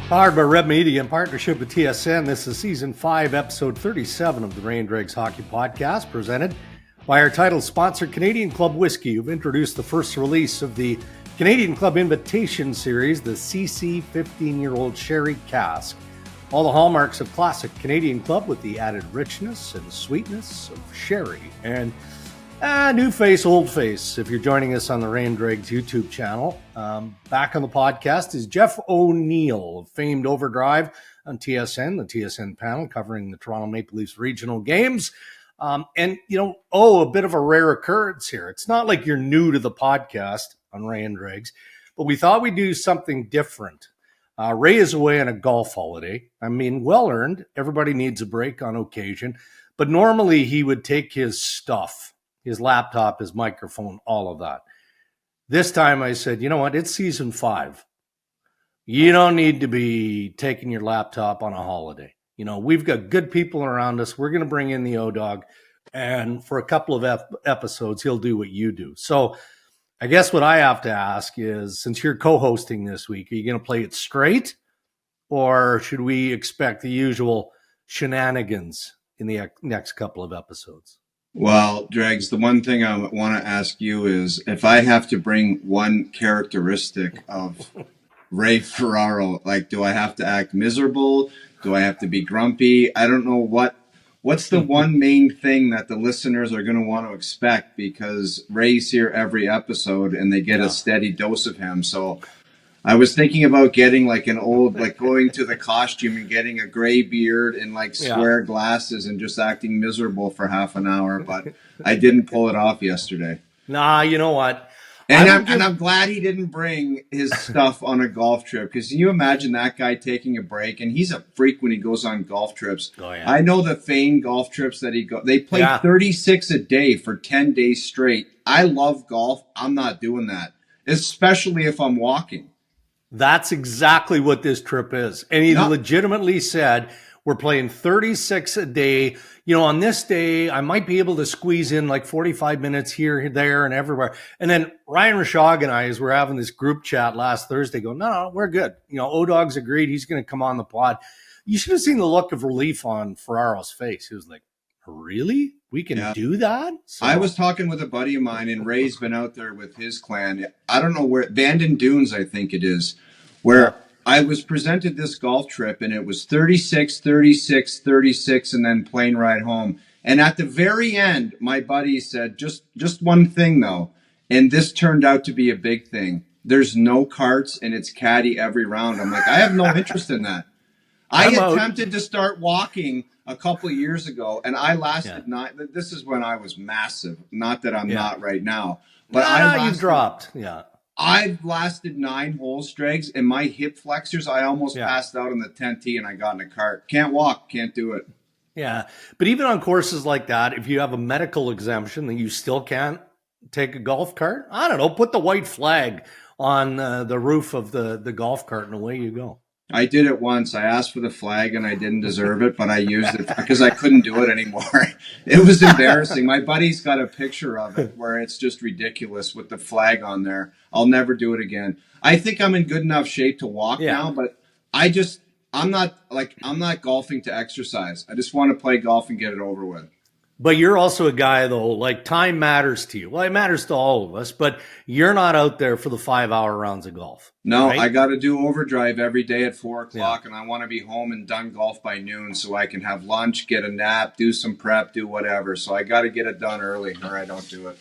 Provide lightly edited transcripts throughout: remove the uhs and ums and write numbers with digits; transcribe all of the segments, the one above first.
Powered by Red Media in partnership with TSN, this is Season 5, Episode 37 of the Ray and Dregs Hockey Podcast, presented by our title sponsor, Canadian Club Whiskey, who've introduced the first release of the Canadian Club Invitation Series, the CC 15-year-old Sherry Cask. All the hallmarks of classic Canadian Club with the added richness and sweetness of sherry. And new face, old face, if you're joining us on the Ray and Dregs YouTube channel. Back on the podcast is Jeff O'Neill of famed Overdrive on TSN, the TSN panel covering the Toronto Maple Leafs regional games. A bit of a rare occurrence here. It's not like you're new to the podcast on Ray and Dregs, but we thought we'd do something different. Ray is away on a golf holiday. I mean, well-earned. Everybody needs a break on occasion. But normally he would take his stuff, his laptop, his microphone, all of that. This time I said, you know what? It's Season 5. You don't need to be taking your laptop on a holiday. You know, we've got good people around us. We're going to bring in the O-Dog. And for a couple of episodes, he'll do what you do. So I guess what I have to ask is, since you're co-hosting this week, are you going to play it straight? Or should we expect the usual shenanigans in the next couple of episodes? Well, Dregs, the one thing I want to ask you is, if I have to bring one characteristic of Ray Ferraro, like, do I have to act miserable? Do I have to be grumpy? I don't know what's the one main thing that the listeners are going to want to expect, because Ray's here every episode and they get a steady dose of him. So I was thinking about getting like an old, like going to the costume and getting a gray beard and like square glasses and just acting miserable for half an hour, but I didn't pull it off yesterday. Nah, you know what? And I'm glad he didn't bring his stuff on a golf trip, because can you imagine that guy taking a break? And he's a freak when he goes on golf trips. Oh, yeah. I know the Fane golf trips that they play 36 a day for 10 days straight. I love golf. I'm not doing that, especially if I'm walking. That's exactly what this trip is. And he legitimately said, we're playing 36 a day. You know, on this day, I might be able to squeeze in like 45 minutes here, there, and everywhere. And then Ryan Rashog and I, as we're having this group chat last Thursday, go, no, we're good. You know, O-Dog's agreed. He's going to come on the pod. You should have seen the look of relief on Ferraro's face. He was like, really? We can do that? So, I was talking with a buddy of mine, and Ray's been out there with his clan. I don't know where, Bandon Dunes, I think it is, where I was presented this golf trip, and it was 36, 36, 36, and then plane ride home. And at the very end, my buddy said, just one thing, though, and this turned out to be a big thing. There's no carts, and it's caddy every round. I'm like, I have no interest in that. I attempted to start walking a couple of years ago, and I lasted 9. This is when I was massive. Not that I'm not right now. But you've dropped. Yeah. I've lasted 9 holes, Dregs, and my hip flexors, I almost passed out on the 10th tee and I got in a cart. Can't walk, can't do it. Yeah, but even on courses like that, if you have a medical exemption, then you still can't take a golf cart. I don't know, put the white flag on the roof of the golf cart and away you go. I did it once. I asked for the flag and I didn't deserve it, but I used it because I couldn't do it anymore. It was embarrassing. My buddy's got a picture of it where it's just ridiculous with the flag on there. I'll never do it again. I think I'm in good enough shape to walk now, but I'm not golfing to exercise. I just want to play golf and get it over with. But you're also a guy, though, like time matters to you. Well, it matters to all of us, but you're not out there for the 5-hour rounds of golf. No, right? I got to do overdrive every day at 4 o'clock, and I want to be home and done golf by noon so I can have lunch, get a nap, do some prep, do whatever. So I got to get it done early or I don't do it.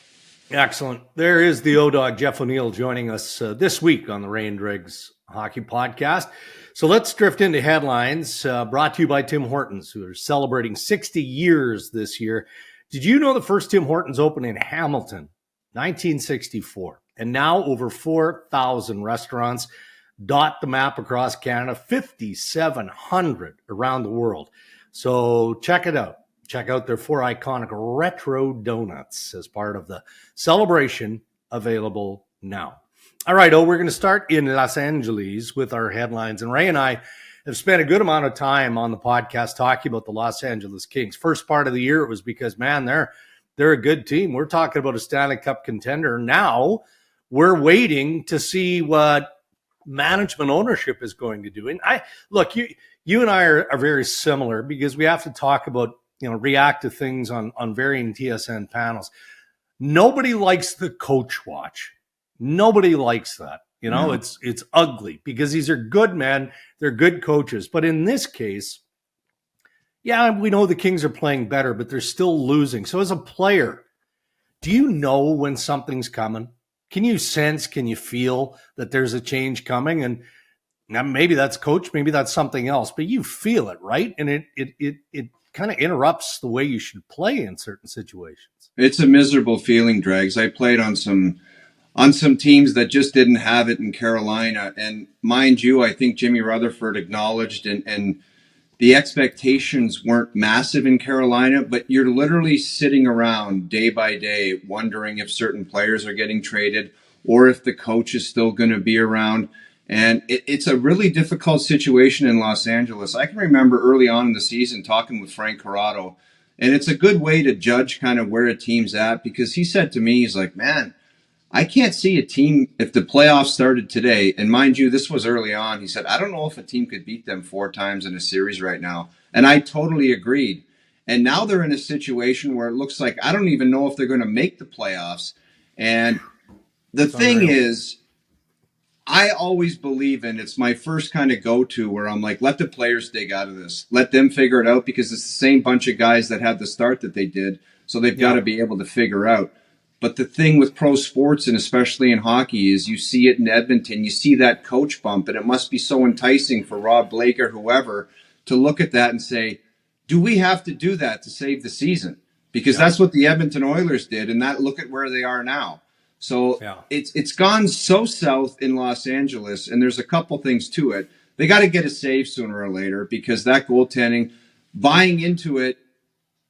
Excellent. There is the O-Dog, Jeff O'Neill, joining us this week on the Ray and Dregs Hockey Podcast. So let's drift into headlines, brought to you by Tim Hortons, who are celebrating 60 years this year. Did you know the first Tim Hortons opened in Hamilton, 1964? And now over 4,000 restaurants dot the map across Canada, 5,700 around the world. So check it out. Check out their 4 iconic retro donuts as part of the celebration, available now. All right, we're going to start in Los Angeles with our headlines. And Ray and I have spent a good amount of time on the podcast talking about the Los Angeles Kings. First part of the year, it was because, man, they're a good team. We're talking about a Stanley Cup contender. Now we're waiting to see what management ownership is going to do. And you and I are very similar because we have to talk about, react to things on varying TSN panels. Nobody likes the coach watch. Nobody likes that. No. It's ugly because these are good men. They're good coaches. But in this case, yeah, we know the Kings are playing better, but they're still losing. So as a player, do you know when something's coming? Can you sense, can you feel that there's a change coming? And now maybe that's coach, maybe that's something else, but you feel it, right? And it kind of interrupts the way you should play in certain situations. It's a miserable feeling, Dregs. I played on some teams that just didn't have it in Carolina. And mind you, I think Jimmy Rutherford acknowledged and the expectations weren't massive in Carolina, but you're literally sitting around day by day wondering if certain players are getting traded or if the coach is still going to be around. And it's a really difficult situation in Los Angeles. I can remember early on in the season talking with Frank Corrado, and it's a good way to judge kind of where a team's at because he said to me, he's like, man, I can't see a team if the playoffs started today. And mind you, this was early on. He said, I don't know if a team could beat them 4 times in a series right now. And I totally agreed. And now they're in a situation where it looks like I don't even know if they're going to make the playoffs. And the thing is, I always believe in it's my first kind of go-to where I'm like, let the players dig out of this. Let them figure it out because it's the same bunch of guys that had the start that they did. So they've got to be able to figure out. But the thing with pro sports, and especially in hockey, is you see it in Edmonton. You see that coach bump, and it must be so enticing for Rob Blake or whoever to look at that and say, do we have to do that to save the season? Because that's what the Edmonton Oilers did, and that look at where they are now. So it's gone so south in Los Angeles, and there's a couple things to it. They got to get a save sooner or later because that goaltending, buying into it,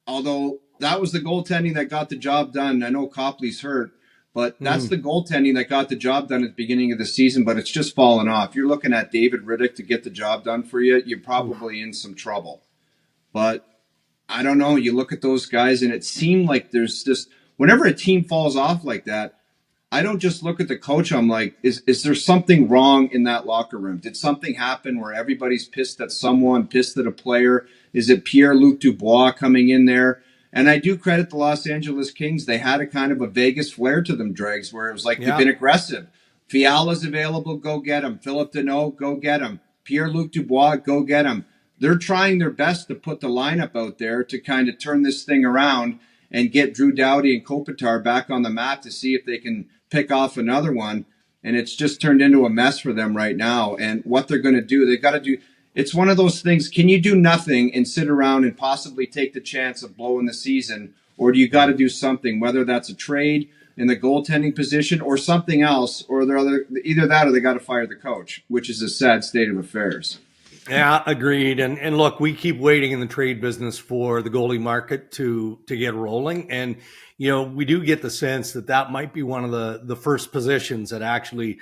although that was the goaltending that got the job done. I know Copley's hurt, but that's the goaltending that got the job done at the beginning of the season, but it's just fallen off. You're looking at David Riddick to get the job done for you, you're probably in some trouble. But I don't know. You look at those guys, and it seemed like there's just whenever a team falls off like that, I don't just look at the coach. I'm like, is there something wrong in that locker room? Did something happen where everybody's pissed at someone, pissed at a player? Is it Pierre-Luc Dubois coming in there? And I do credit the Los Angeles Kings. They had a kind of a Vegas flair to them, Dregs, where it was like they've been aggressive. Fiala's available, go get him. Philip Deneau, go get him. Pierre-Luc Dubois, go get him. They're trying their best to put the lineup out there to kind of turn this thing around and get Drew Doughty and Kopitar back on the map to see if they can pick off another one. And it's just turned into a mess for them right now. And what they're going to do, they've got to do. It's one of those things. Can you do nothing and sit around and possibly take the chance of blowing the season? Or do you got to do something, whether that's a trade in the goaltending position or something else, or either that or they got to fire the coach, which is a sad state of affairs. Yeah, agreed. And look, we keep waiting in the trade business for the goalie market to get rolling. And, we do get the sense that might be one of the first positions that actually,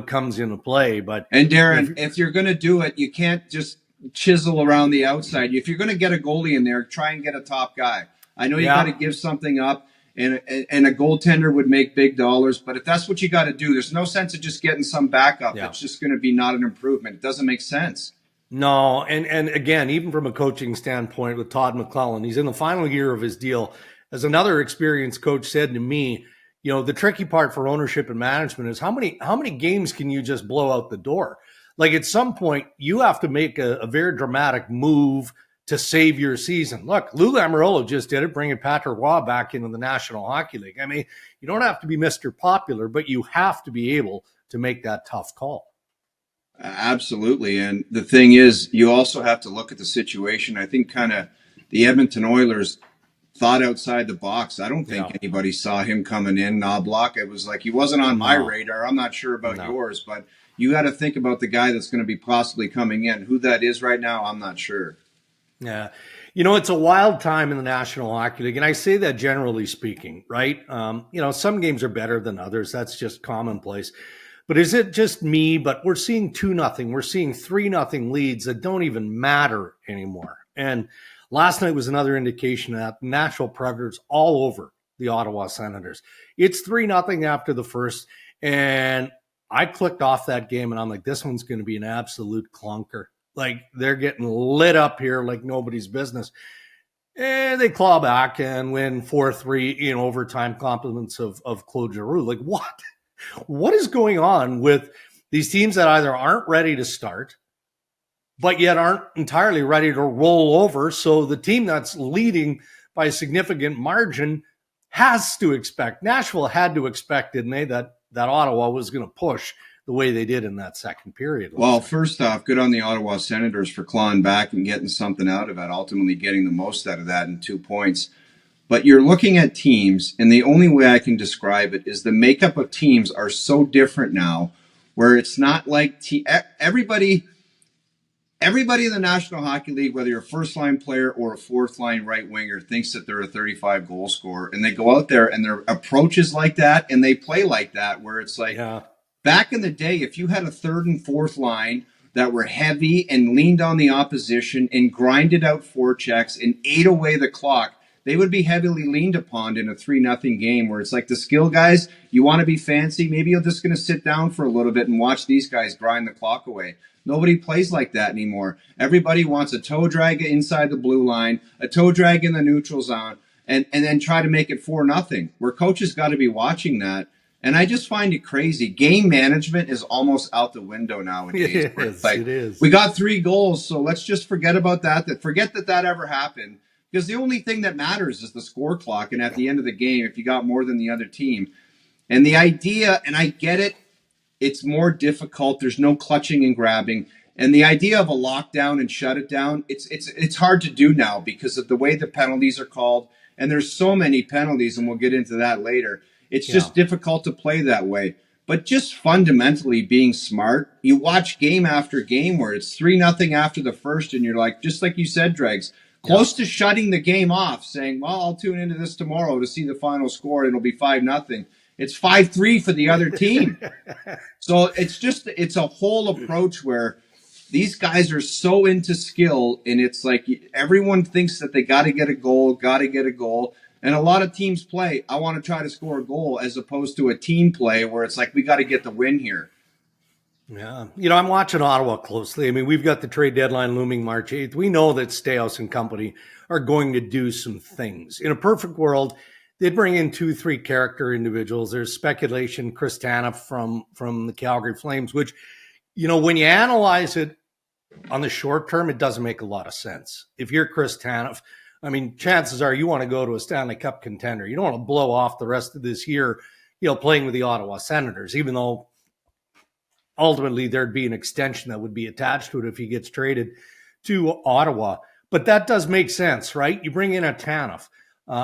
comes into play. And Darren, if you're going to do it, you can't just chisel around the outside. If you're going to get a goalie in there, try and get a top guy. I know you got to give something up, and a goaltender would make big dollars. But if that's what you got to do, there's no sense of just getting some backup. Yeah. It's just going to be not an improvement. It doesn't make sense. No, and again, even from a coaching standpoint with Todd McClellan, he's in the final year of his deal. As another experienced coach said to me, the tricky part for ownership and management is how many games can you just blow out the door? Like at some point, you have to make a very dramatic move to save your season. Look, Lou Lamoriello just did it, bringing Patrick Roy back into the National Hockey League. I mean, you don't have to be Mr. Popular, but you have to be able to make that tough call. Absolutely. And the thing is, you also have to look at the situation. I think kind of the Edmonton Oilers thought outside the box. I don't think anybody saw him coming in, Knobloch. It was like he wasn't on my radar. I'm not sure about yours, but you got to think about the guy that's going to be possibly coming in. Who that is right now, I'm not sure. Yeah. It's a wild time in the National Hockey League, and I say that generally speaking, right? Some games are better than others. That's just commonplace. But is it just me? But we're seeing 2-0. We're seeing 3-0 leads that don't even matter anymore. And last night was another indication that Nashville Predators all over the Ottawa Senators. It's 3-0 after the first. And I clicked off that game and I'm like, this one's going to be an absolute clunker. Like, they're getting lit up here like nobody's business. And they claw back and win 4-3 in overtime, compliments of Claude Giroux. Like, what? What is going on with these teams that either aren't ready to start, but yet aren't entirely ready to roll over? So the team that's leading by a significant margin has to expect, Nashville had to expect, didn't they, that Ottawa was going to push the way they did in that second period. Well, first off, good on the Ottawa Senators for clawing back and getting something out of it, ultimately getting the most out of that in 2 points. But you're looking at teams, and the only way I can describe it is the makeup of teams are so different now, where it's not like everybody in the National Hockey League, whether you're a first-line player or a fourth-line right winger, thinks that they're a 35-goal scorer, and they go out there and their approach is like that, and they play like that, where it's like, back in the day, if you had a third and fourth line that were heavy and leaned on the opposition and grinded out forechecks and ate away the clock, they would be heavily leaned upon in a 3-0 game, where it's like the skill guys, you want to be fancy, maybe you're just going to sit down for a little bit and watch these guys grind the clock away. Nobody plays like that anymore. Everybody wants a toe drag inside the blue line, a toe drag in the neutral zone, and then try to make it 4-0, where coaches got to be watching that. And I just find it crazy. Game management is almost out the window nowadays. It is. We got 3 goals, so let's just forget about that. Forget that ever happened. Because the only thing that matters is the score clock. And at the end of the game, if you got more than the other team. And the idea, and I get it, it's more difficult. There's no clutching and grabbing. And the idea of a lockdown and shut it down, it's hard to do now because of the way the penalties are called. And there's so many penalties, and we'll get into that later. It's just difficult to play that way. But just fundamentally being smart, you watch game after game where it's 3-0 after the first, and you're like, just like you said, Dregs, close to shutting the game off, saying, well, I'll tune into this tomorrow to see the final score. It'll be 5-0. It's 5-3 for the other team. So it's a whole approach where these guys are so into skill, and it's like everyone thinks that they got to get a goal. And a lot of teams play, I want to try to score a goal, as opposed to a team play where it's like, we got to get the win here. Yeah. I'm watching Ottawa closely. I mean, we've got the trade deadline looming March 8th. We know that Staios and company are going to do some things. In a perfect world, they'd bring in 2-3 character individuals. There's speculation, Chris Tanev from the Calgary Flames, which, when you analyze it on the short term, it doesn't make a lot of sense. If you're Chris Tanev, I mean, chances are you want to go to a Stanley Cup contender. You don't want to blow off the rest of this year, playing with the Ottawa Senators, even though ultimately there'd be an extension that would be attached to it if he gets traded to Ottawa. But that does make sense, right? You bring in a Tanev.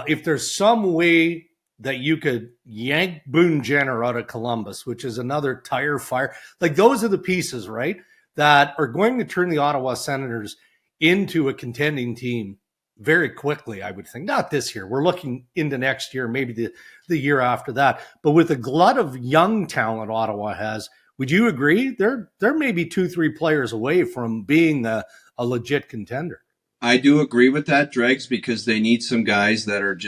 If there's some way that you could yank Boone Jenner out of Columbus, which is another tire fire, like those are the pieces, right, that are going to turn the Ottawa Senators into a contending team very quickly, I would think. Not this year. We're looking into next year, maybe the year after that. But with the glut of young talent Ottawa has, would you agree? They're maybe 2-3 players away from being a legit contender. I do agree with that, Dregs, because they need some guys that are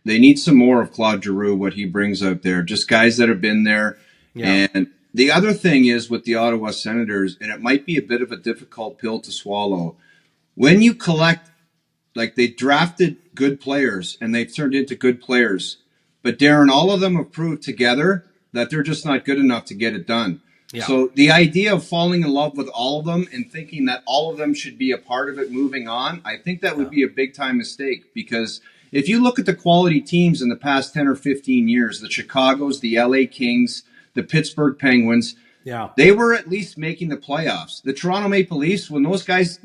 they need some more of Claude Giroux, what he brings out there. Just guys that have been there. Yeah. And the other thing is with the Ottawa Senators, and it might be a bit of a difficult pill to swallow, when you collect, like they drafted good players and they've turned into good players, but Darren, all of them have proved together that they're just not good enough to get it done. Yeah. So the idea of falling in love with all of them and thinking that all of them should be a part of it moving on, I think that would be a big time mistake, because if you look at the quality teams in the past 10 or 15 years, the Chicagos, the LA Kings, the Pittsburgh Penguins, they were at least making the playoffs. The Toronto Maple Leafs, when those guys,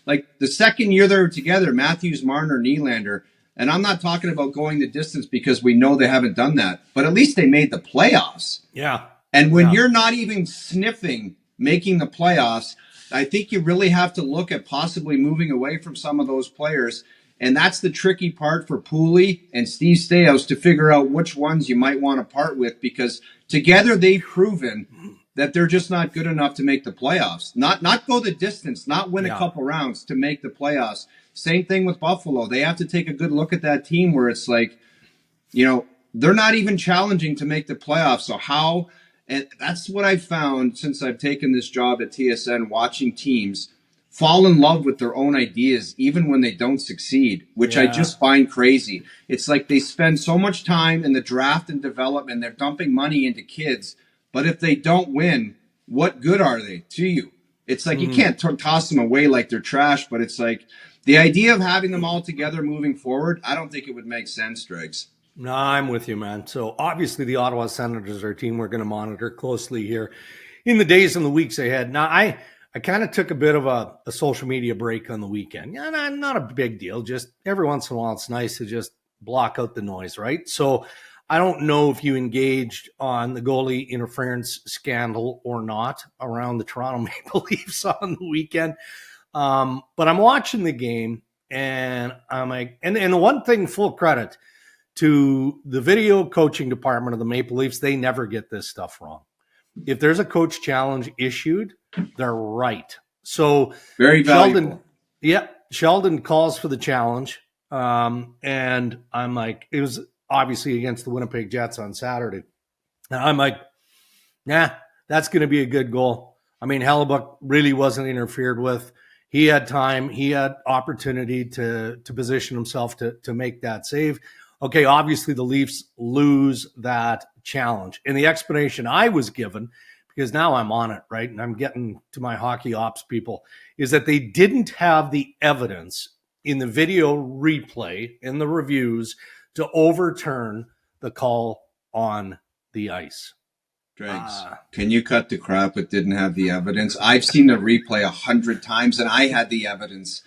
like the second year they were together, Matthews, Marner, Nylander, and I'm not talking about going the distance because we know they haven't done that, but at least they made the playoffs. Yeah. And when you're not even sniffing making the playoffs, I think you really have to look at possibly moving away from some of those players. And that's the tricky part for Pooley and Steve Staios, to figure out which ones you might want to part with, because together they've proven that they're just not good enough to make the playoffs. Not go the distance, not win a couple rounds to make the playoffs. Same thing with Buffalo. They have to take a good look at that team where it's like, they're not even challenging to make the playoffs. So how And that's what I've found since I've taken this job at TSN, watching teams fall in love with their own ideas, even when they don't succeed, which I just find crazy. It's like they spend so much time in the draft and development, they're dumping money into kids, but if they don't win, what good are they to you? It's like you can't toss them away like they're trash, but it's like the idea of having them all together moving forward, I don't think it would make sense, Dregs. No, I'm with you, man. So obviously the Ottawa Senators are a team we're going to monitor closely here in the days and the weeks ahead. Now, I kind of took a bit of a social media break on the weekend. Yeah, not a big deal. Just every once in a while, it's nice to just block out the noise, right? So I don't know if you engaged on the goalie interference scandal or not around the Toronto Maple Leafs on the weekend. But I'm watching the game, and I'm like, and the one thing, full credit to the video coaching department of the Maple Leafs, they never get this stuff wrong. If there's a coach challenge issued, they're right. So very valuable. Sheldon calls for the challenge. And I'm like, it was obviously against the Winnipeg Jets on Saturday. And I'm like, that's going to be a good goal. I mean, Hellebuck really wasn't interfered with. He had time. He had opportunity to position himself to make that save. Okay, obviously the Leafs lose that challenge. And the explanation I was given, because now I'm on it, right, and I'm getting to my hockey ops people, is that they didn't have the evidence in the video replay, in the reviews, to overturn the call on the ice. Dregs, can you cut the crap but didn't have the evidence? I've seen the replay 100 times, and I had the evidence.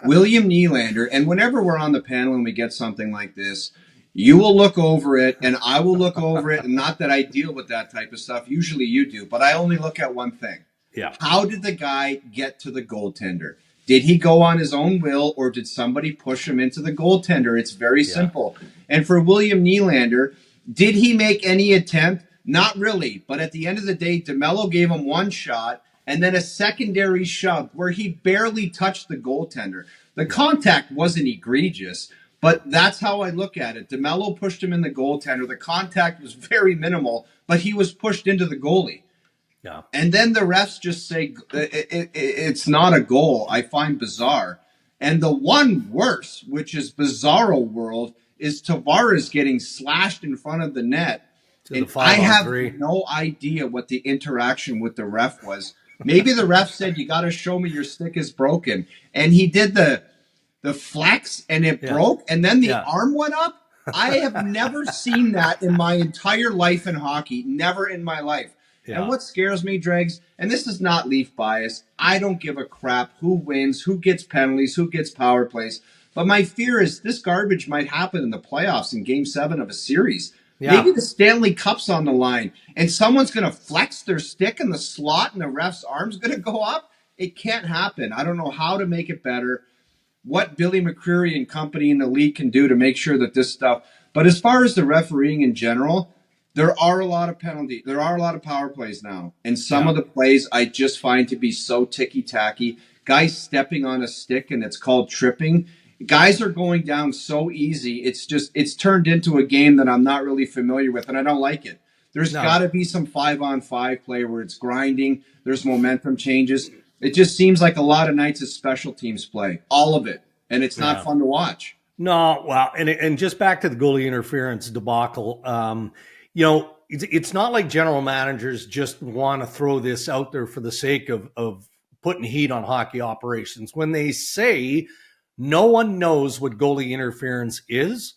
William Nylander, and whenever we're on the panel and we get something like this, you will look over it, and I will look over it, and not that I deal with that type of stuff. Usually you do, but I only look at one thing. Yeah. How did the guy get to the goaltender? Did he go on his own will, or did somebody push him into the goaltender? It's very simple. And for William Nylander, did he make any attempt? Not really, but at the end of the day, DeMello gave him one shot and then a secondary shove where he barely touched the goaltender. The contact wasn't egregious, but that's how I look at it. DeMello pushed him in the goaltender. The contact was very minimal, but he was pushed into the goalie. Yeah. And then the refs just say it's not a goal. I find bizarre. And the one worse, which is bizarro world, is Tavares getting slashed in front of the net. And I have no idea what the interaction with the ref was. Maybe the ref said, you got to show me your stick is broken. And he did the flex and it broke. And then the arm went up. I have never seen that in my entire life in hockey. Never in my life. Yeah. And what scares me, Dregs, and this is not Leaf bias, I don't give a crap who wins, who gets penalties, who gets power plays. But my fear is this garbage might happen in the playoffs in Game 7 of a series. Yeah. Maybe the Stanley Cup's on the line, and someone's going to flex their stick in the slot, and the ref's arm's going to go up. It can't happen. I don't know how to make it better, what Billy McCreary and company in the league can do to make sure that this stuff. But as far as the refereeing in general, there are a lot of penalties. There are a lot of power plays now, and some of the plays I just find to be so ticky-tacky. Guys stepping on a stick, and it's called tripping. Guys are going down so easy. It's turned into a game that I'm not really familiar with, and I don't like it. There's got to be some 5-on-5 play where it's grinding. There's momentum changes. It just seems like a lot of nights is special teams play, all of it, and it's not fun to watch. No, well, and just back to the goalie interference debacle. It's not like general managers just want to throw this out there for the sake of putting heat on hockey operations. When they say no one knows what goalie interference is,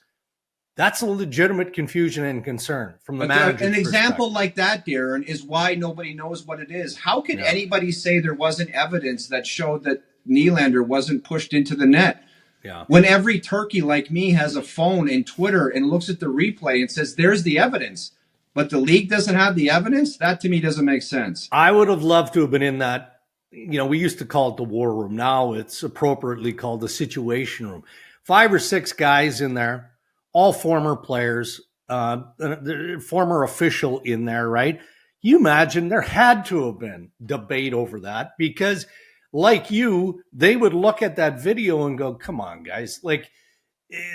that's a legitimate confusion and concern from the manager's An example like that, Darren, is why nobody knows what it is. How could anybody say there wasn't evidence that showed that Nylander wasn't pushed into the net? Yeah. When every turkey like me has a phone and Twitter and looks at the replay and says, there's the evidence, but the league doesn't have the evidence, that to me doesn't make sense. I would have loved to have been in that. We used to call it the war room. Now it's appropriately called the situation room. 5 or 6 guys in there, all former players, former official in there, right? You imagine there had to have been debate over that because, like you, they would look at that video and go, come on, guys. Like,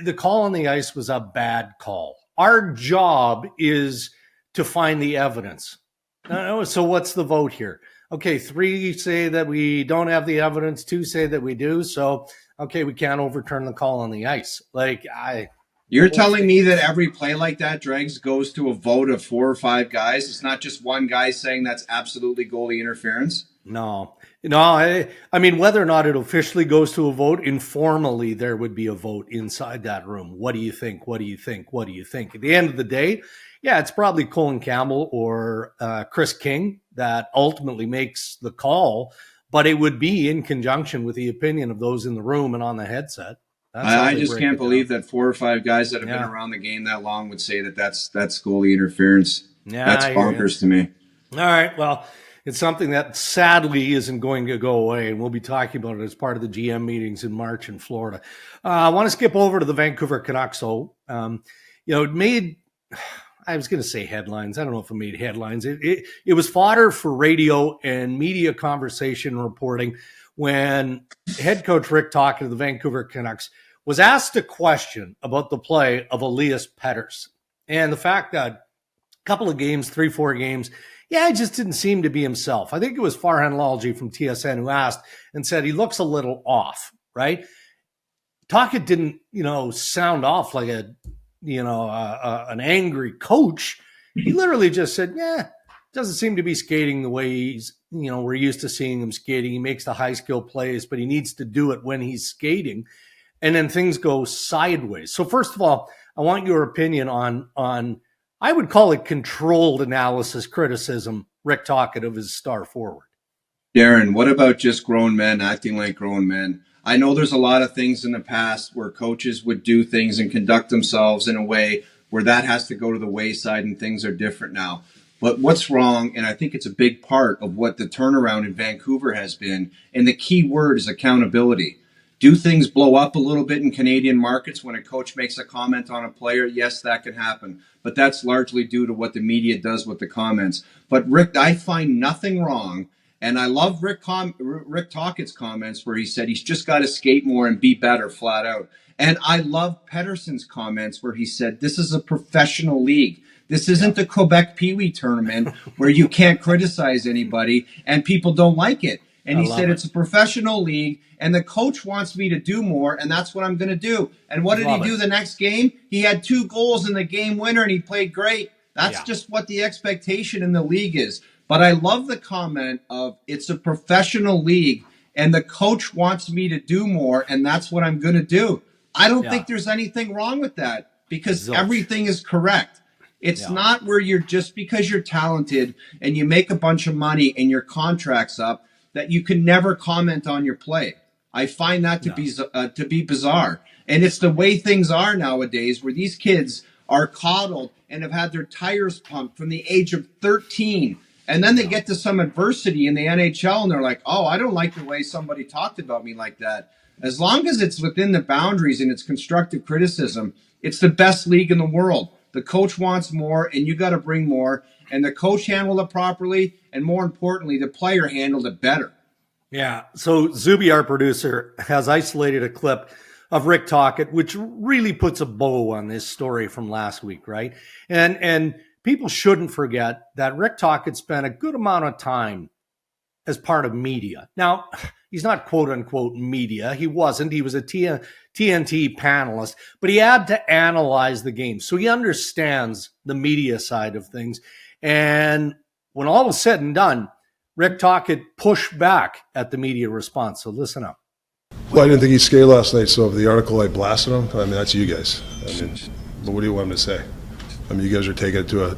the call on the ice was a bad call. Our job is to find the evidence. So what's the vote here? Okay, 3 say that we don't have the evidence, 2 say that we do. So, okay, we can't overturn the call on the ice. You're telling me that every play like that, Dregs, goes to a vote of 4 or 5 guys? It's not just one guy saying that's absolutely goalie interference? No. I mean, whether or not it officially goes to a vote, informally, there would be a vote inside that room. What do you think? What do you think? What do you think? At the end of the day, yeah, it's probably Colin Campbell or Chris King that ultimately makes the call, but it would be in conjunction with the opinion of those in the room and on the headset. I just can't believe that 4 or 5 guys that have been around the game that long would say that that's goalie interference. Yeah, that's bonkers to me. All right, well, it's something that sadly isn't going to go away, and we'll be talking about it as part of the GM meetings in March in Florida. I want to skip over to the Vancouver Canucks. So, it made, I was going to say headlines. I don't know if it made headlines. It was fodder for radio and media conversation reporting when head coach Rick Tocchet of the Vancouver Canucks was asked a question about the play of Elias Pettersson and the fact that a couple of games, 3-4 games, he just didn't seem to be himself. I think it was Farhan Lalji from TSN who asked and said he looks a little off, right? Tocchet didn't, sound off like an angry coach. He literally just said, doesn't seem to be skating the way he's, we're used to seeing him skating. He makes the high skill plays, but he needs to do it when he's skating. And then things go sideways. So first of all, I want your opinion on I would call it controlled analysis criticism, Rick Tocchet of his star forward. Darren, what about just grown men acting like grown men? I know there's a lot of things in the past where coaches would do things and conduct themselves in a way where that has to go to the wayside and things are different now. But what's wrong, and I think it's a big part of what the turnaround in Vancouver has been, and the key word is accountability. Do things blow up a little bit in Canadian markets when a coach makes a comment on a player? Yes, that can happen. But that's largely due to what the media does with the comments. But Rick, I find nothing wrong. And I love Rick Tocchet's comments where he said he's just got to skate more and be better flat out. And I love Pettersson's comments where he said this is a professional league. This isn't the Quebec Pee Wee tournament where you can't criticize anybody and people don't like it. And he said it's a professional league and the coach wants me to do more and that's what I'm going to do. And what did he do the next game? He had 2 goals in the game winner and he played great. That's just what the expectation in the league is. But I love the comment of it's a professional league and the coach wants me to do more and that's what I'm going to do. I don't think there's anything wrong with that because everything is correct. It's not where you're just because you're talented and you make a bunch of money and your contract's up that you can never comment on your play. I find that to be bizarre. And it's the way things are nowadays where these kids are coddled and have had their tires pumped from the age of 13. And then they get to some adversity in the NHL and they're like, oh, I don't like the way somebody talked about me like that. As long as it's within the boundaries and it's constructive criticism, it's the best league in the world. The coach wants more and you got to bring more. And the coach handled it properly. And more importantly, the player handled it better. Yeah. So Zuby, our producer, has isolated a clip of Rick Tocchet, which really puts a bow on this story from last week, right? And people shouldn't forget that Rick Tocchet spent a good amount of time as part of media. Now, he's not quote unquote media. He wasn't. He was a TNT panelist, but he had to analyze the game. So he understands the media side of things. And when all was said and done, Rick Tocchet pushed back at the media response. So listen up. Well, I didn't think he skated last night, so the article I blasted him, I mean, that's you guys. But what do you want me to say? I mean, you guys are taking it to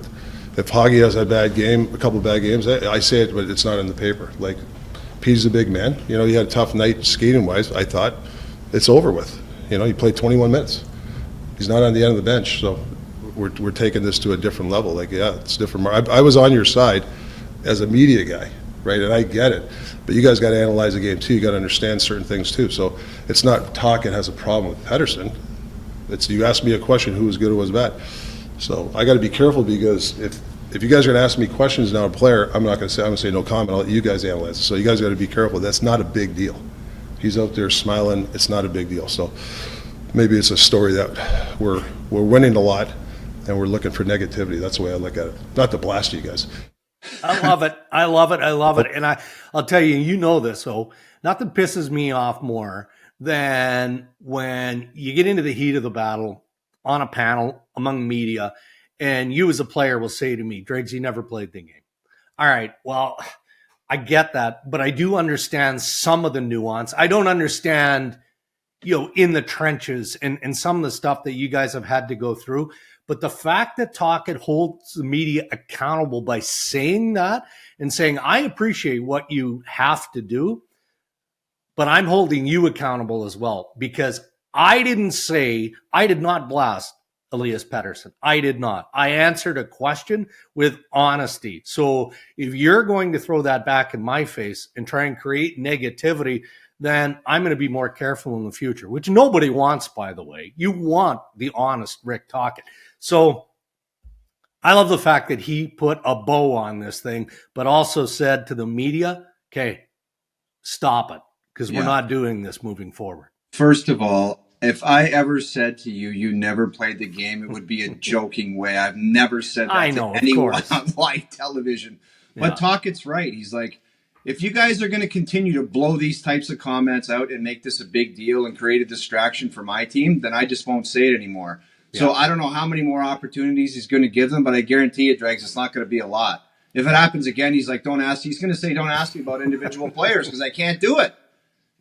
if Hoggy has a bad game, a couple of bad games, I say it, but it's not in the paper. Like, Pete's a big man. He had a tough night skating-wise, I thought. It's over with. He played 21 minutes. He's not on the end of the bench, so we're taking this to a different level. Like, it's different. I was on your side as a media guy, right, and I get it. But you guys got to analyze the game, too. You got to understand certain things, too. So it's not Tocchet has a problem with Pettersson. It's you asked me a question, who was good or was bad. So I got to be careful because if you guys are going to ask me questions now, a player, I'm going to say no comment. I'll let you guys analyze it. So you guys got to be careful. That's not a big deal. He's out there smiling. It's not a big deal. So maybe it's a story that we're winning a lot and we're looking for negativity. That's the way I look at it. Not to blast you guys. I love it. I love it. I love it. And I'll tell you, you know this, so nothing pisses me off more than when you get into the heat of the battle on a panel among media, and you as a player will say to me, Dregs, you never played the game. All right, well, I get that, but I do understand some of the nuance. I don't understand, in the trenches and some of the stuff that you guys have had to go through. But the fact that Tocchet holds the media accountable by saying that and saying, I appreciate what you have to do, but I'm holding you accountable as well, because I did not blast Elias Pettersson. I did not. I answered a question with honesty. So if you're going to throw that back in my face and try and create negativity, then I'm going to be more careful in the future, which nobody wants, by the way. You want the honest Rick Tocchet. So I love the fact that he put a bow on this thing, but also said to the media, okay, stop it, because we're not doing this moving forward. First of all, if I ever said to you, you never played the game, it would be a joking way. I've never said that to anyone on live television. But Tocchet's right. He's like, if you guys are going to continue to blow these types of comments out and make this a big deal and create a distraction for my team, then I just won't say it anymore. Yeah. So I don't know how many more opportunities he's going to give them, but I guarantee you, Dregs, it's not going to be a lot. If it happens again, he's like, he's going to say, don't ask me about individual players because I can't do it.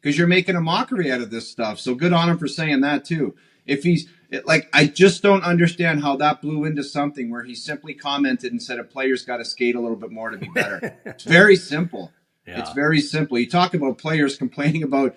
Because you're making a mockery out of this stuff. So good on him for saying that too. I just don't understand how that blew into something where he simply commented and said a player's got to skate a little bit more to be better. It's very simple. Yeah. It's very simple. You talk about players complaining about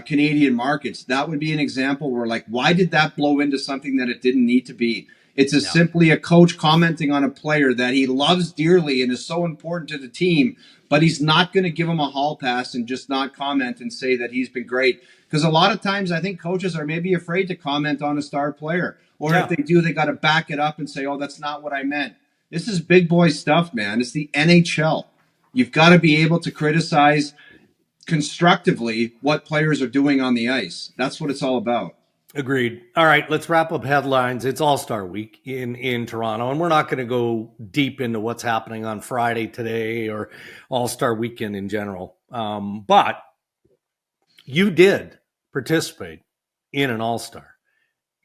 Canadian markets. That would be an example where, why did that blow into something that it didn't need to be? It's simply a coach commenting on a player that he loves dearly and is so important to the team, but he's not going to give him a hall pass and just not comment and say that he's been great. Because a lot of times I think coaches are maybe afraid to comment on a star player. Or if they do, they got to back it up and say, oh, that's not what I meant. This is big boy stuff, man. It's the NHL. You've got to be able to criticize constructively what players are doing on the ice. That's what it's all about. Agreed. All right, let's wrap up headlines. It's All-Star Week in Toronto, and we're not going to go deep into what's happening on Friday today or All-Star Weekend in general. But you did participate in an All-Star,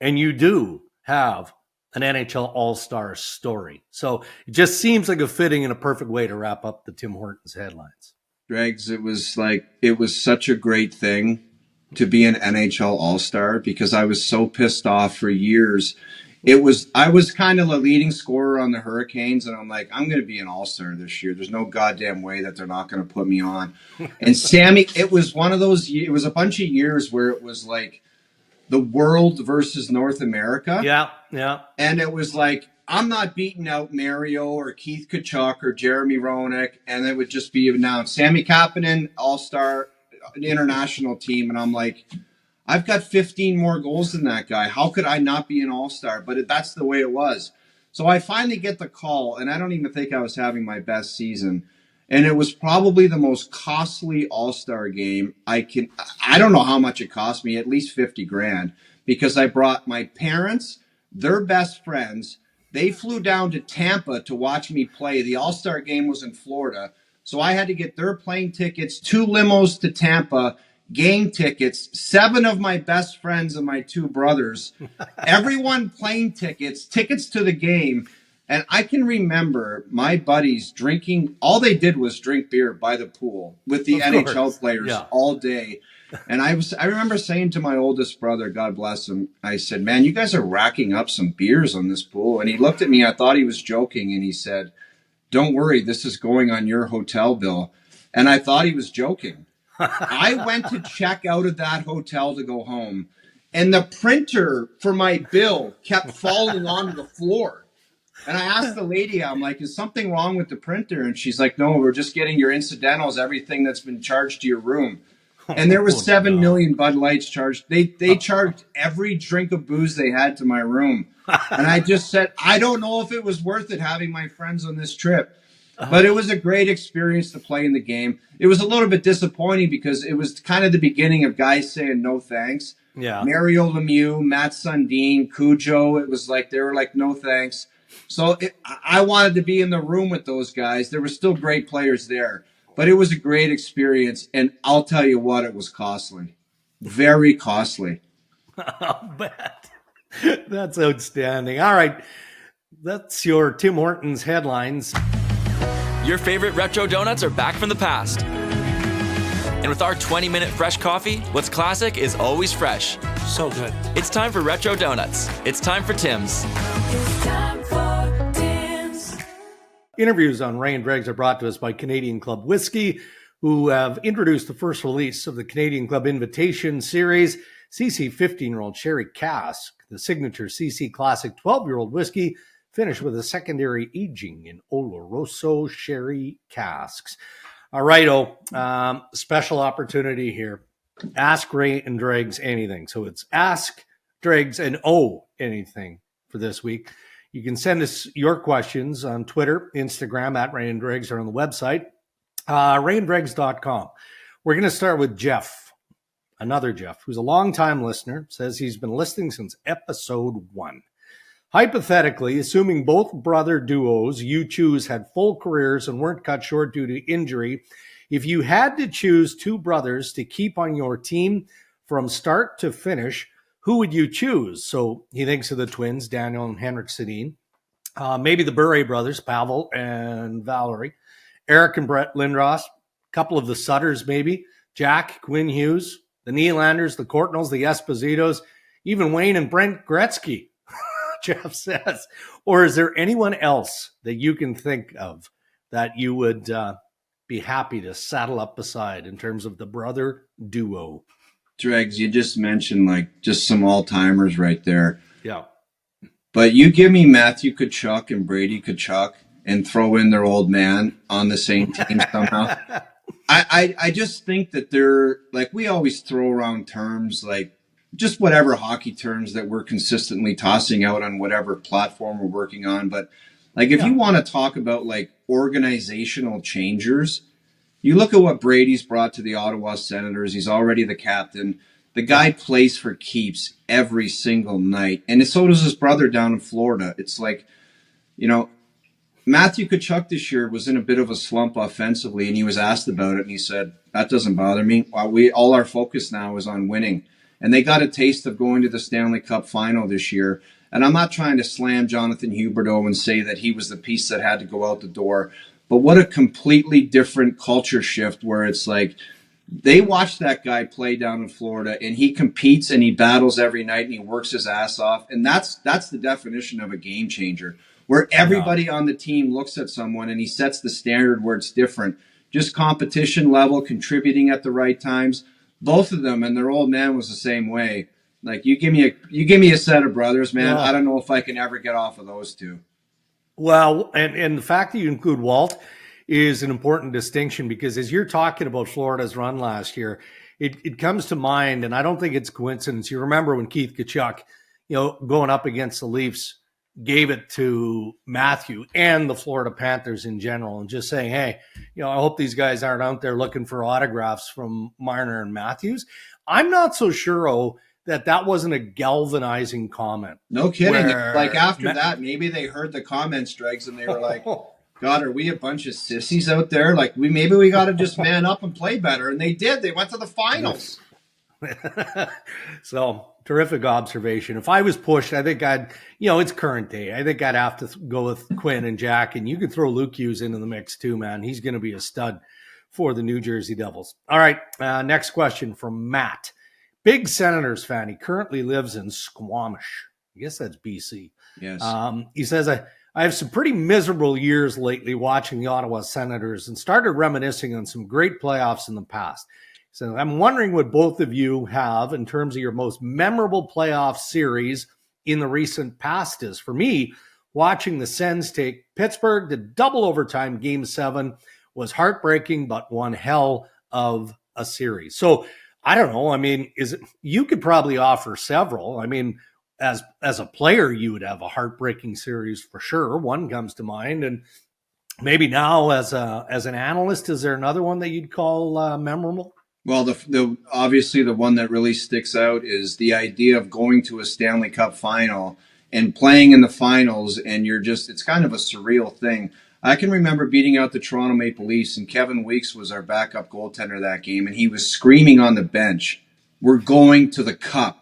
and you do have an NHL All-Star story. So it just seems like a fitting and a perfect way to wrap up the Tim Hortons headlines. Dregs, it was such a great thing to be an NHL All-Star because I was so pissed off for years. I was kind of a leading scorer on the Hurricanes, and I'm like, I'm going to be an All-Star this year. There's no goddamn way that they're not going to put me on. And Sammy, it was it was a bunch of years where it was like the world versus North America. Yeah. And it was like, I'm not beating out Mario or Keith Tkachuk or Jeremy Roenick, and it would just be announced. Sammy Kapanen, All-Star international team, and I'm like, I've got 15 more goals than that guy. How could I not be an All-Star? But that's the way it was. So I finally get the call, and I don't even think I was having my best season. And it was probably the most costly All-Star game. I don't know how much it cost me, at least $50,000, because I brought my parents, their best friends. They flew down to Tampa to watch me play. The All-Star game was in Florida. So I had to get their plane tickets, 2 limos to Tampa, game tickets, 7 of my best friends and my 2 brothers, everyone plane tickets to the game. And I can remember my buddies drinking. All they did was drink beer by the pool with the NHL players all day. And I remember saying to my oldest brother, God bless him, I said, man, you guys are racking up some beers on this pool. And he looked at me. I thought he was joking. And he said, don't worry, this is going on your hotel bill. And I thought he was joking. I went to check out of that hotel to go home, and the printer for my bill kept falling onto the floor. And I asked the lady, I'm like, is something wrong with the printer? And she's like, no, we're just getting your incidentals, everything that's been charged to your room. And there was 7 million Bud Lights charged. They charged every drink of booze they had to my room. And I just said, I don't know if it was worth it having my friends on this trip. But it was a great experience to play in the game. It was a little bit disappointing because it was kind of the beginning of guys saying no thanks. Yeah. Mario Lemieux, Matt Sundin, Cujo. It was like they were like, no thanks. So I wanted to be in the room with those guys. There were still great players there, but it was a great experience. And I'll tell you what, it was costly, very costly. I'll bet. That's outstanding. All right. That's your Tim Hortons headlines. Your favorite retro donuts are back from the past. And with our 20-minute fresh coffee, what's classic is always fresh. So good. It's time for retro donuts. It's time for Tim's. It's time for Tim's. Interviews on Ray and Dregs are brought to us by Canadian Club Whiskey, who have introduced the first release of the Canadian Club Invitation Series, CC 15-year-old Sherry Cask, the signature CC Classic 12-year-old whiskey, finished with a secondary aging in Oloroso Sherry casks. All right, special opportunity here. Ask Ray and Dregs anything. So it's Ask Dregs and anything for this week. You can send us your questions on Twitter, Instagram, at Ray and Dregs, or on the website, rayanddregs.com. We're going to start with Jeff, another Jeff, who's a longtime listener, says he's been listening since episode 1. Hypothetically, assuming both brother duos you choose had full careers and weren't cut short due to injury, if you had to choose two brothers to keep on your team from start to finish, who would you choose? So he thinks of the twins, Daniel and Henrik Sedin, maybe the Bure brothers, Pavel and Valerie, Eric and Brett Lindros, a couple of the Sutters maybe, Jack, Quinn Hughes, the Nylanders, the Courtnells, the Espositos, even Wayne and Brent Gretzky. Jeff says, or is there anyone else that you can think of that you would be happy to saddle up beside in terms of the brother duo? Dregs, you just mentioned like just some all-timers right there. Yeah. But you give me Matthew Tkachuk and Brady Tkachuk and throw in their old man on the same team somehow. I just think that they're like, we always throw around terms like just whatever hockey terms that we're consistently tossing out on whatever platform we're working on. But like, if you want to talk about like organizational changers, you look at what Brady's brought to the Ottawa Senators. He's already the captain. The guy plays for keeps every single night. And so does his brother down in Florida. It's like, you know, Matthew Tkachuk this year was in a bit of a slump offensively, and he was asked about it, and he said, that doesn't bother me. All our focus now is on winning. And they got a taste of going to the Stanley Cup final this year. And I'm not trying to slam Jonathan Huberdeau and say that he was the piece that had to go out the door. But what a completely different culture shift where it's like they watch that guy play down in Florida and he competes and he battles every night and he works his ass off. And that's the definition of a game changer, where everybody on the team looks at someone and he sets the standard where it's different. Just competition level, contributing at the right times. Both of them, and their old man was the same way. Like, you give me a set of brothers, man. I don't know if I can ever get off of those two. Well, and the fact that you include Walt is an important distinction, because as you're talking about Florida's run last year, it comes to mind, and I don't think it's coincidence. You remember when Keith Tkachuk, going up against the Leafs, gave it to Matthew and the Florida Panthers in general, and just saying, hey, I hope these guys aren't out there looking for autographs from Marner and Matthews. I'm not so sure, that wasn't a galvanizing comment. No kidding. Like after that, maybe they heard the comments, Dregs, and they were like, God, are we a bunch of sissies out there? Like, maybe we got to just man up and play better. And they did. They went to the finals. So, terrific observation. If I was pushed, I think it's current day. I think I'd have to go with Quinn and Jack, and you could throw Luke Hughes into the mix too, man. He's going to be a stud for the New Jersey Devils. All right, next question from Matt. Big Senators fan. He currently lives in Squamish. I guess that's BC. Yes. He says, I have some pretty miserable years lately watching the Ottawa Senators and started reminiscing on some great playoffs in the past. So I'm wondering what both of you have in terms of your most memorable playoff series in the recent past is. For me, watching the Sens take Pittsburgh to double overtime Game 7 was heartbreaking, but one hell of a series. So I don't know. I mean, you could probably offer several. I mean, as a player, you would have a heartbreaking series for sure. One comes to mind, and maybe now as an analyst, is there another one that you'd call memorable? Well, the obviously the one that really sticks out is the idea of going to a Stanley Cup final and playing in the finals, and it's kind of a surreal thing. I can remember beating out the Toronto Maple Leafs, and Kevin Weeks was our backup goaltender that game, and he was screaming on the bench, "We're going to the cup."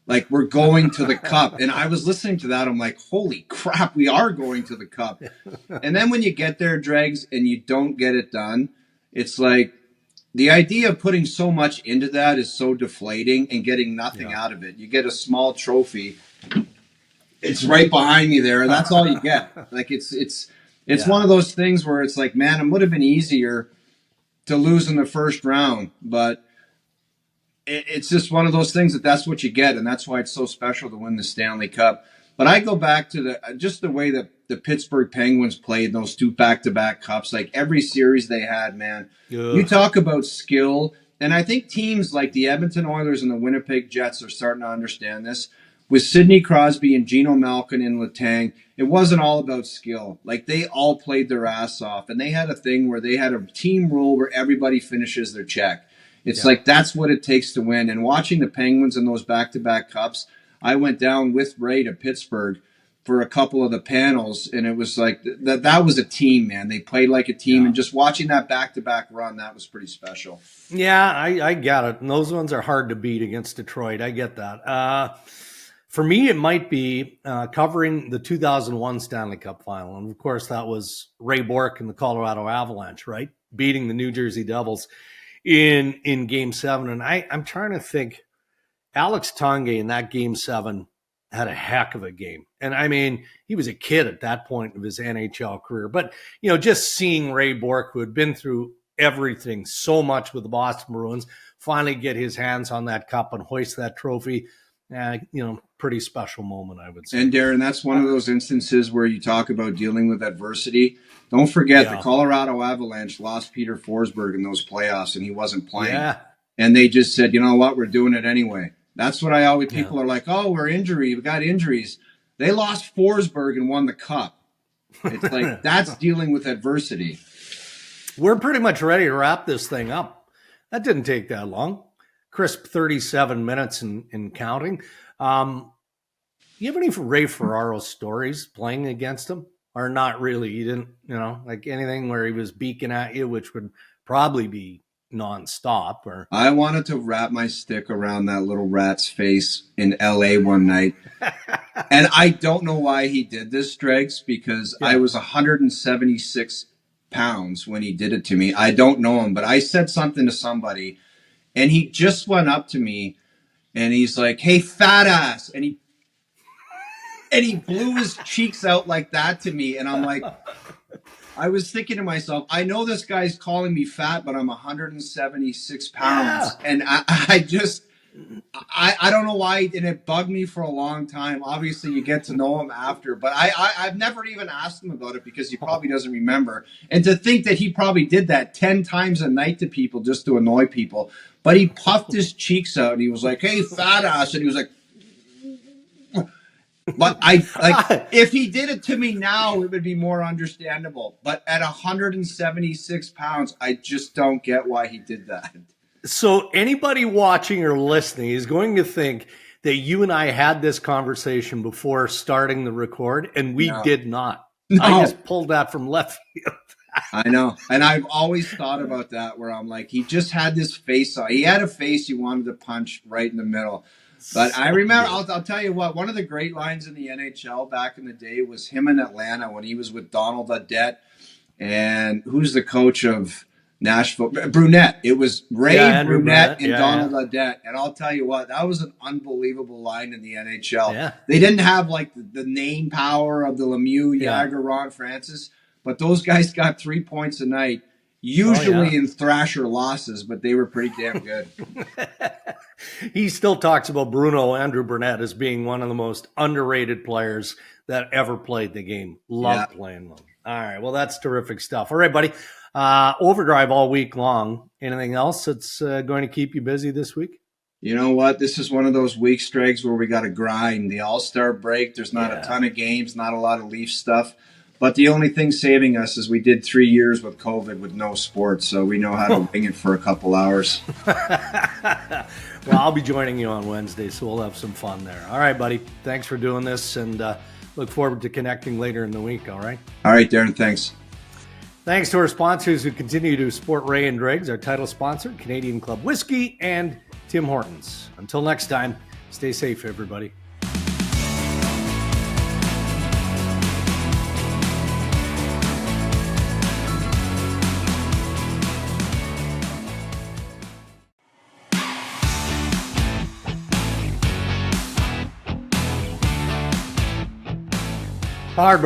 Like, we're going to the cup. And I was listening to that. I'm like, holy crap, we are going to the cup. And then when you get there, Dregs, and you don't get it done, it's like the idea of putting so much into that is so deflating and getting nothing out of it. You get a small trophy. It's right behind me there, and that's all you get. Like, it's one of those things where it's like, man, it would have been easier to lose in the first round, but it's just one of those things that's what you get, and that's why it's so special to win the Stanley Cup. But I go back to the way that the Pittsburgh Penguins played those 2 back-to-back cups. Like, every series they had, man. Ugh. You talk about skill, and I think teams like the Edmonton Oilers and the Winnipeg Jets are starting to understand this. With Sidney Crosby and Geno Malkin and Letang, it wasn't all about skill. Like, they all played their ass off, and they had a thing where they had a team rule where everybody finishes their check. It's like that's what it takes to win. And watching the Penguins in those back-to-back cups, I went down with Ray to Pittsburgh for a couple of the panels, and it was like that was a team, man. They played like a team, and just watching that back-to-back run, that was pretty special. Yeah, I get it. And those ones are hard to beat against Detroit. I get that. For me, it might be covering the 2001 Stanley Cup final. And, of course, that was Ray Bourque and the Colorado Avalanche, right? Beating the New Jersey Devils in Game 7. And I'm trying to think, Alex Tanguay in that Game 7 had a heck of a game. And, I mean, he was a kid at that point of his NHL career. But, just seeing Ray Bourque, who had been through everything so much with the Boston Bruins, finally get his hands on that cup and hoist that trophy, pretty special moment, I would say. And Darren, that's one of those instances where you talk about dealing with adversity. Don't forget the Colorado Avalanche lost Peter Forsberg in those playoffs, and he wasn't playing. Yeah. And they just said, you know what, we're doing it anyway. That's what I always, people are like, oh, we got injuries. They lost Forsberg and won the cup. It's like, that's dealing with adversity. We're pretty much ready to wrap this thing up. That didn't take that long. Crisp 37 minutes and counting. You have any Ray Ferraro stories playing against him? Or not really? You didn't, like anything where he was beaking at you, which would probably be nonstop. Or I wanted to wrap my stick around that little rat's face in LA one night. And I don't know why he did this, Dregs, because I was 176 pounds when he did it to me. I don't know him, but I said something to somebody, and he just went up to me, and he's like, "Hey, fat ass," and he blew his cheeks out like that to me, and I'm like, I was thinking to myself, I know this guy's calling me fat, but I'm 176 pounds, and I don't know why, and it bugged me for a long time. Obviously, you get to know him after, but I've never even asked him about it because he probably doesn't remember. And to think that he probably did that 10 times a night to people just to annoy people, but he puffed his cheeks out, and he was like, "Hey, fat ass," and he was like, but if he did it to me now, it would be more understandable. But at 176 pounds, I just don't get why he did that. So anybody watching or listening is going to think that you and I had this conversation before starting the record, and we did not. No. I just pulled that from left field. I know. And I've always thought about that, where I'm like, he just had this face on. He had a face you wanted to punch right in the middle. But I remember, I'll tell you what, one of the great lines in the NHL back in the day was him in Atlanta when he was with Donald Audette. And who's the coach of Nashville? Brunette. It was Ray Brunette and Donald Audette. And I'll tell you what, that was an unbelievable line in the NHL. Yeah. They didn't have like the name power of the Lemieux, Jagger, Ron Francis, but those guys got 3 points a night. Usually in Thrasher losses, but they were pretty damn good. He still talks about Andrew Burnett, as being one of the most underrated players that ever played the game. Loved playing them. All right, well, that's terrific stuff. All right, buddy. Overdrive all week long. Anything else that's going to keep you busy this week? You know what? This is one of those week Dregs where we got to grind. The All-Star break, there's not a ton of games, not a lot of Leaf stuff. But the only thing saving us is we did 3 years with COVID with no sports, so we know how to wing it for a couple hours. Well, I'll be joining you on Wednesday, so we'll have some fun there. All right, buddy. Thanks for doing this, and look forward to connecting later in the week, all right? All right, Darren, thanks. Thanks to our sponsors who continue to support Ray and Dregs, our title sponsor, Canadian Club Whiskey, and Tim Hortons. Until next time, stay safe, everybody. Powered by